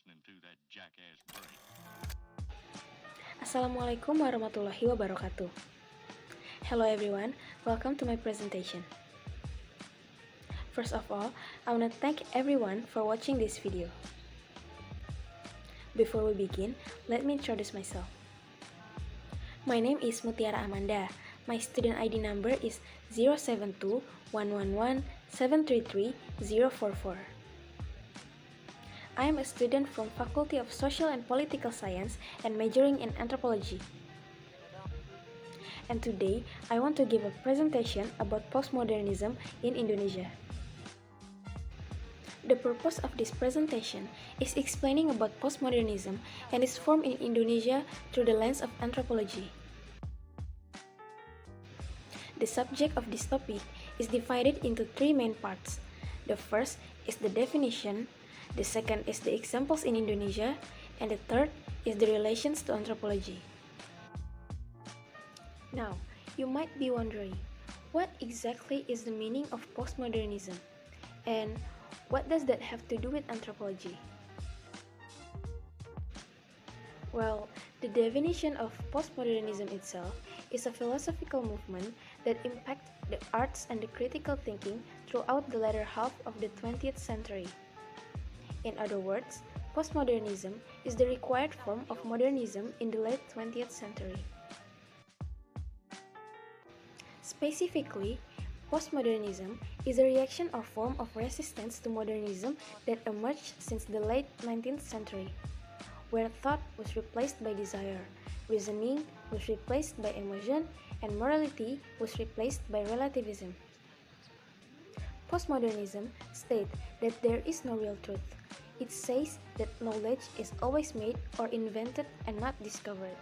listening to that jackass break. Assalamualaikum warahmatullahi wabarakatuh. Hello everyone, welcome to my presentation. First of all, I want to thank everyone for watching this video. Before we begin, let me introduce myself. My name is Mutiara Amanda. My student ID number is 072-111-733-044. I am a student from Faculty of Social and Political Science and majoring in Anthropology. And today, I want to give a presentation about postmodernism in Indonesia. The purpose of this presentation is explaining about postmodernism and its form in Indonesia through the lens of anthropology. The subject of this topic is divided into three main parts. The first is the definition, the second is the examples in Indonesia, and the third is the relations to anthropology. Now, you might be wondering, what exactly is the meaning of postmodernism? And what does that have to do with anthropology? Well, the definition of postmodernism itself is a philosophical movement that impacts the arts and the critical thinking throughout the latter half of the 20th century. In other words, postmodernism is the required form of modernism in the late 20th century. Specifically, postmodernism is a reaction or form of resistance to modernism that emerged since the late 19th century, where thought was replaced by desire, reasoning was replaced by emotion, and morality was replaced by relativism. Postmodernism states that there is no real truth. It says that knowledge is always made or invented and not discovered.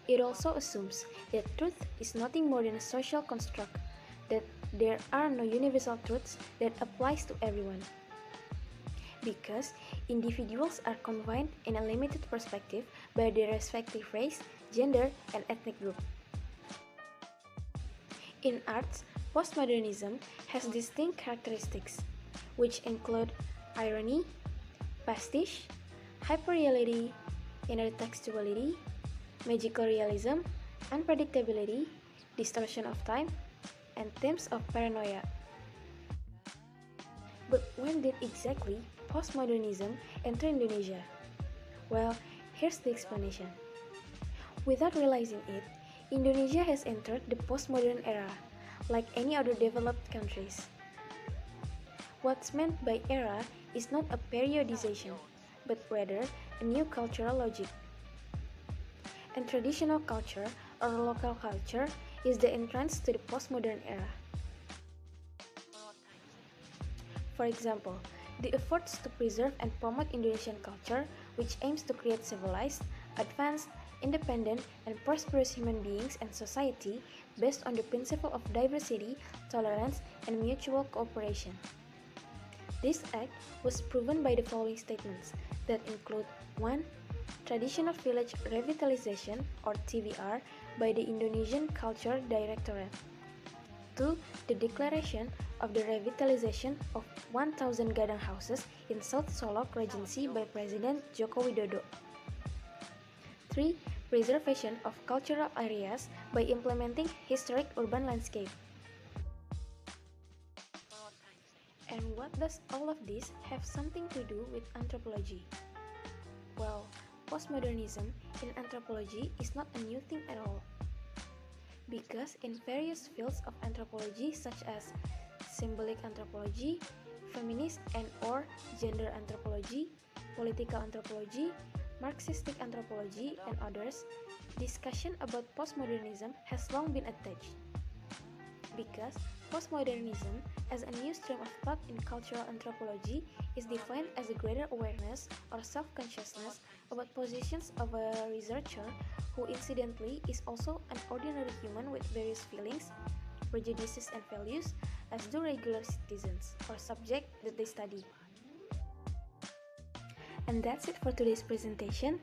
It also assumes that truth is nothing more than a social construct, that there are no universal truths that applies to everyone. Because individuals are confined in a limited perspective by their respective race, gender, and ethnic group. In arts, postmodernism has distinct characteristics, which include irony, pastiche, hyperreality, intertextuality, magical realism, unpredictability, distortion of time, and themes of paranoia. But when did exactly postmodernism enter Indonesia? Well, here's the explanation. Without realizing it, Indonesia has entered the postmodern era, like any other developed countries. What's meant by era is not a periodization, but rather a new cultural logic. And traditional culture or local culture is the entrance to the postmodern era. For example, the efforts to preserve and promote Indonesian culture, which aims to create civilized, advanced, independent, and prosperous human beings and society based on the principle of diversity, tolerance, and mutual cooperation. This act was proven by the following statements that include 1. Traditional Village Revitalization or TVR by the Indonesian Culture Directorate. 2. The declaration of the revitalization of 1,000 gadang houses in South Solok Regency by President Joko Widodo. 3. Preservation of cultural areas by implementing historic urban landscape. And what does all of this have something to do with anthropology? Well, postmodernism in anthropology is not a new thing at all. Because in various fields of anthropology such as symbolic anthropology, feminist and or gender anthropology, political anthropology, Marxistic anthropology, and others, discussion about postmodernism has long been attached. Because postmodernism as a new stream of thought in cultural anthropology is defined as a greater awareness or self-consciousness about positions of a researcher who incidentally is also an ordinary human with various feelings, prejudices, and values, as do regular citizens or subject that they study. And that's it for today's presentation.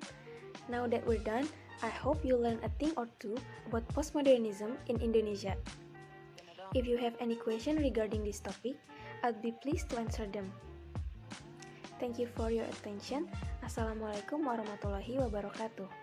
Now that we're done, I hope you learn a thing or two about postmodernism in Indonesia. If you have any question regarding this topic, I'll be pleased to answer them. Thank you for your attention. Assalamualaikum warahmatullahi wabarakatuh.